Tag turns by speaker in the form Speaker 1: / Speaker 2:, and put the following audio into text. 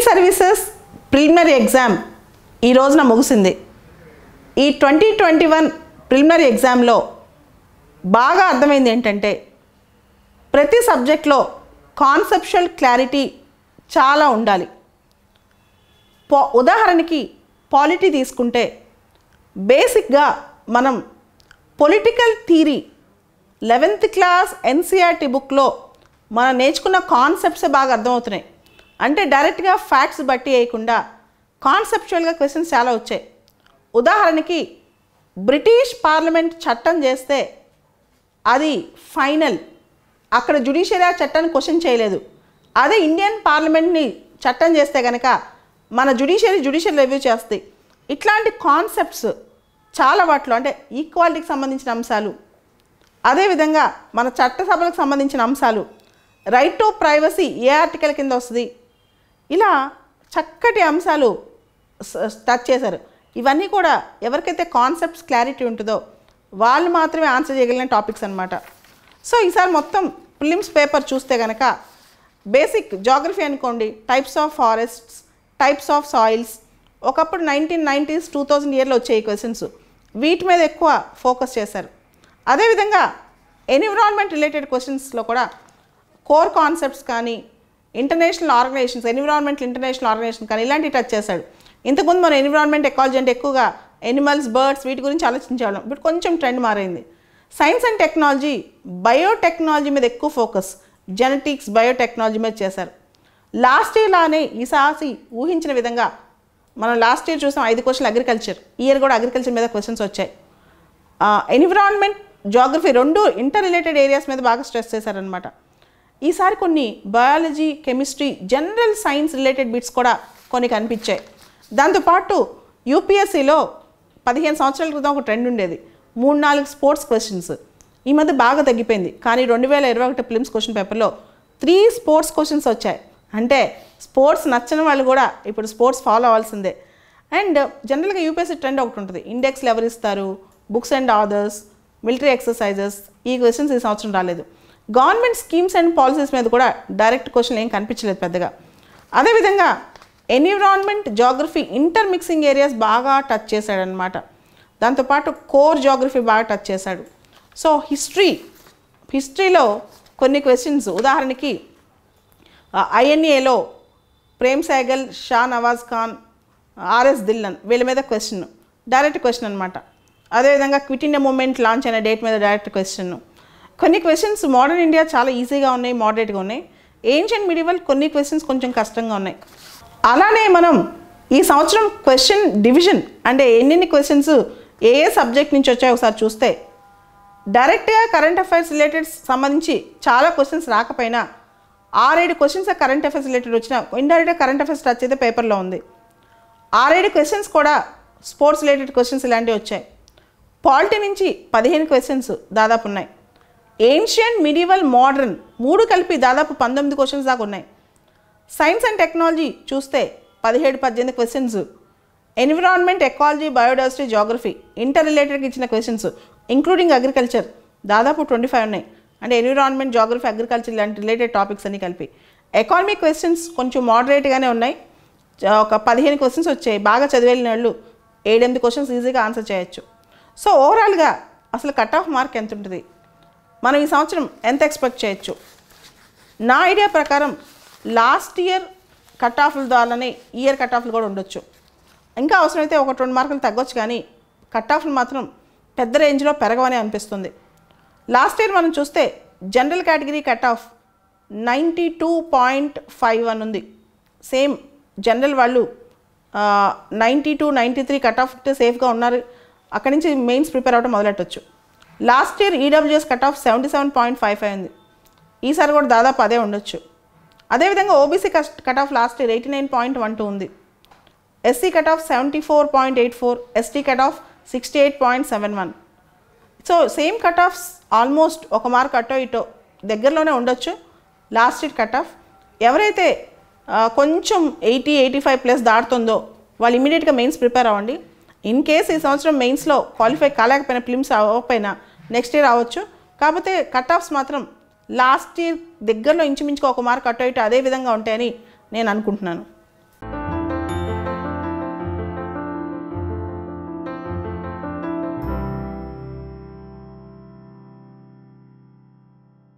Speaker 1: Services preliminary exam ఈ రోజున ముగిసింది. ఈ 2021 ప్రిలిమినరీ ఎగ్జామ్లో బాగా అర్థమైంది ఏంటంటే ప్రతి సబ్జెక్ట్లో కాన్సెప్చువల్ క్లారిటీ చాలా ఉండాలి. ఉదాహరణకి పాలిటీ తీసుకుంటే బేసిక్గా మనం political theory 11th class NCERT బుక్లో మనం నేర్చుకున్న కాన్సెప్ట్సే బాగా అర్థమవుతున్నాయి. అంటే డైరెక్ట్గా ఫ్యాక్ట్స్ బట్టి వేయకుండా కాన్సెప్చువల్గా క్వశ్చన్స్ చాలా వచ్చాయి. ఉదాహరణకి బ్రిటిష్ పార్లమెంట్ చట్టం చేస్తే అది ఫైనల్, అక్కడ జ్యుడిషియరీ చట్టాన్ని క్వశ్చన్ చేయలేదు. అదే ఇండియన్ పార్లమెంట్ని చట్టం చేస్తే కనుక మన జ్యుడిషియరీ రివ్యూ చేస్తుంది. ఇట్లాంటి కాన్సెప్ట్స్ చాలా వాటిలో అంటే ఈక్వాలిటీకి సంబంధించిన అంశాలు, అదేవిధంగా మన చట్టసభలకు సంబంధించిన అంశాలు, right to privacy A article కింద వస్తుంది, ఇలా చక్కటి అంశాలు టచ్ చేశారు. ఇవన్నీ కూడా ఎవరికైతే కాన్సెప్ట్స్ క్లారిటీ ఉంటుందో వాళ్ళు మాత్రమే ఆన్సర్ చేయగలిగిన టాపిక్స్ అనమాట. సో ఈసారి మొత్తం ప్రిలిమ్స్ పేపర్ చూస్తే కనుక బేసిక్ జాగ్రఫీ అనుకోండి, types of forests, types of soils, ఒకప్పుడు 1990s 2000 ఇయర్లో వచ్చాయి క్వశ్చన్స్, వీటి మీద ఎక్కువ ఫోకస్ చేశారు. అదేవిధంగా ఎన్విరాన్మెంట్ రిలేటెడ్ క్వశ్చన్స్లో కూడా కోర్ కాన్సెప్ట్స్ కానీ international organisations, environmental international organisation కానీ ఇలాంటివి టచ్ చేశాడు. ఇంతకుముందు మనం ఎన్విరాన్మెంట్ ఎకాలజీ అంటే ఎక్కువగా ఎనిమల్స్, బర్డ్స్ వీటి గురించి ఆలోచించేవాళ్ళం. ఇప్పుడు కొంచెం ట్రెండ్ మారైంది. సైన్స్ అండ్ టెక్నాలజీ, బయోటెక్నాలజీ మీద ఎక్కువ ఫోకస్, జెనెటిక్స్, బయోటెక్నాలజీ మీద చేశారు. లాస్ట్ ఇయర్లానే ఈసారి ఊహించిన విధంగా మనం లాస్ట్ ఇయర్ చూసాం 5 క్వశ్చన్లు అగ్రికల్చర్, ఈ ఇయర్ కూడా అగ్రికల్చర్ మీద క్వశ్చన్స్ వచ్చాయి. ఎన్విరాన్మెంట్, జాగ్రఫీ రెండు ఇంటర్ రిలేటెడ్ ఏరియాస్ మీద బాగా స్ట్రెస్ చేశారనమాట. ఈసారి కొన్ని biology, chemistry, general science related bits కూడా కొన్ని కనిపించాయి. దాంతోపాటు యూపీఎస్సీలో 15 సంవత్సరాల క్రితం ఒక ట్రెండ్ ఉండేది, 3-4 స్పోర్ట్స్ క్వశ్చన్స్. ఈ మధ్య బాగా తగ్గిపోయింది. కానీ 2021 ప్రిలిమ్స్ క్వశ్చన్ పేపర్లో 3 స్పోర్ట్స్ క్వశ్చన్స్ వచ్చాయి. అంటే స్పోర్ట్స్ నచ్చని వాళ్ళు కూడా ఇప్పుడు స్పోర్ట్స్ ఫాలో అవ్వాల్సిందే. అండ్ జనరల్గా యూపీఎస్సీ ట్రెండ్ ఒకటి ఉంటుంది, ఇండెక్స్లు ఎవరు ఇస్తారు, books and authors, military exercises, ఈ క్వశ్చన్స్ ఈ సంవత్సరం రాలేదు. గవర్నమెంట్ స్కీమ్స్ అండ్ పాలసీస్ మీద కూడా డైరెక్ట్ క్వశ్చన్లు ఏం కనిపించలేదు పెద్దగా. అదేవిధంగా environment, geography, inter mixing areas బాగా టచ్ చేశాడనమాట. దాంతోపాటు కోర్ జాగ్రఫీ బాగా టచ్ చేశాడు. సో హిస్టరీలో కొన్ని క్వశ్చన్స్, ఉదాహరణకి ఐఎన్ఏలో ప్రేమ్ సైగల్, షా నవాజ్ ఖాన్, ఆర్ఎస్ ధిల్లన్ వీళ్ళ మీద క్వశ్చన్, డైరెక్ట్ క్వశ్చన్ అనమాట. అదేవిధంగా క్విట్ ఇండియా మూవ్మెంట్ లాంచ్ అయిన డేట్ మీద డైరెక్ట్ క్వశ్చన్. కొన్ని క్వశ్చన్స్ మోడర్న్ ఇండియా చాలా ఈజీగా ఉన్నాయి, మోడరేట్గా ఉన్నాయి. ఏన్షియంట్ మిడివల్ కొన్ని క్వశ్చన్స్ కొంచెం కష్టంగా ఉన్నాయి. అలానే మనం ఈ సంవత్సరం క్వశ్చన్ డివిజన్ అంటే ఎన్ని క్వశ్చన్స్ ఏ సబ్జెక్ట్ నుంచి వచ్చాయో ఒకసారి చూస్తే డైరెక్ట్గా కరెంట్ అఫైర్స్ రిలేటెడ్ సంబంధించి చాలా క్వశ్చన్స్ రాకపోయినా 6-7 క్వశ్చన్స్ కరెంట్ అఫైర్స్ రిలేటెడ్ వచ్చినా ఇండైరెక్ట్గా కరెంట్ అఫైర్స్ టచ్ అయితే పేపర్లో ఉంది. 6-7 క్వశ్చన్స్ కూడా స్పోర్ట్స్ రిలేటెడ్ క్వశ్చన్స్ ఇలాంటివి వచ్చాయి. పాలిటీ నుంచి 15 క్వశ్చన్స్ దాదాపు ఉన్నాయి. ఏన్షియంట్, మిడివల్, మోడర్న్ 3 కలిపి దాదాపు 19 క్వశ్చన్స్ దాకా ఉన్నాయి. సైన్స్ అండ్ టెక్నాలజీ చూస్తే 17-18 questions. Environment, ecology, biodiversity, geography ఇంటర్ రిలేటెడ్కి ఇచ్చిన క్వశ్చన్స్ ఇంక్లూడింగ్ అగ్రికల్చర్ దాదాపు 25 ఉన్నాయి. అంటే ఎన్విరాన్మెంట్, జాగ్రఫీ, అగ్రికల్చర్ ఇలాంటి రిలేటెడ్ టాపిక్స్ అన్నీ కలిపి. ఎకానమిక్ క్వశ్చన్స్ కొంచెం మోడరేట్గానే ఉన్నాయి, ఒక 15 క్వశ్చన్స్ వచ్చాయి. బాగా చదివేళ్ళిన వాళ్ళు 7-8 క్వశ్చన్స్ ఈజీగా ఆన్సర్ చేయొచ్చు. సో ఓవరాల్గా అసలు కట్ ఆఫ్ మార్క్ ఎంత ఉంటుంది, మనం ఈ సంవత్సరం ఎంత ఎక్స్పెక్ట్ చేయొచ్చు? నా ఐడియా ప్రకారం లాస్ట్ ఇయర్ కట్ ఆఫ్ల ద్వారానే ఈ ఇయర్ కట్ ఆఫ్లు కూడా ఉండొచ్చు. ఇంకా అవసరమైతే 1-2 మార్కులు తగ్గొచ్చు, కానీ కట్ ఆఫ్లు మాత్రం పెద్ద రేంజ్లో పెరగవని అనిపిస్తుంది. లాస్ట్ ఇయర్ మనం చూస్తే జనరల్ కేటగిరీ కట్ ఆఫ్ 92.51 ఉంది. సేమ్ జనరల్ వాళ్ళు 92-93 కట్ ఆఫ్ సేఫ్గా ఉన్నారు. అక్కడి నుంచి మెయిన్స్ ప్రిపేర్ అవ్వడం మొదలెట్టవచ్చు. Last year EWS cut off 77.55 ఉంది. ఈసారి కూడా దాదాపు అదే ఉండొచ్చు. అదేవిధంగా OBC cut off last year 89.12 ఉంది. SC cut off 74.84, ST cut off 68.71. So same cut offs almost 1 mark అటో ఇటో దగ్గరలోనే ఉండొచ్చు లాస్ట్ ఇయర్ కట్ ఆఫ్. ఎవరైతే కొంచెం 80-85 ప్లస్ దాటుతుందో వాళ్ళు ఇమీడియట్గా మెయిన్స్ ప్రిపేర్ అవ్వండి. ఇన్ కేస్ ఈ సంవత్సరం మెయిన్స్లో క్వాలిఫై కాలేకపోయినా, ప్రిలిమ్స్ అవ్వకపోయినా నెక్స్ట్ ఇయర్ అవ్వచ్చు. కాకపోతే కట్ ఆఫ్స్ మాత్రం లాస్ట్ ఇయర్ దగ్గరలో ఇంచుమించుగా 1 మార్క్ అటో ఇటో అదే విధంగా ఉంటాయని నేను అనుకుంటున్నాను.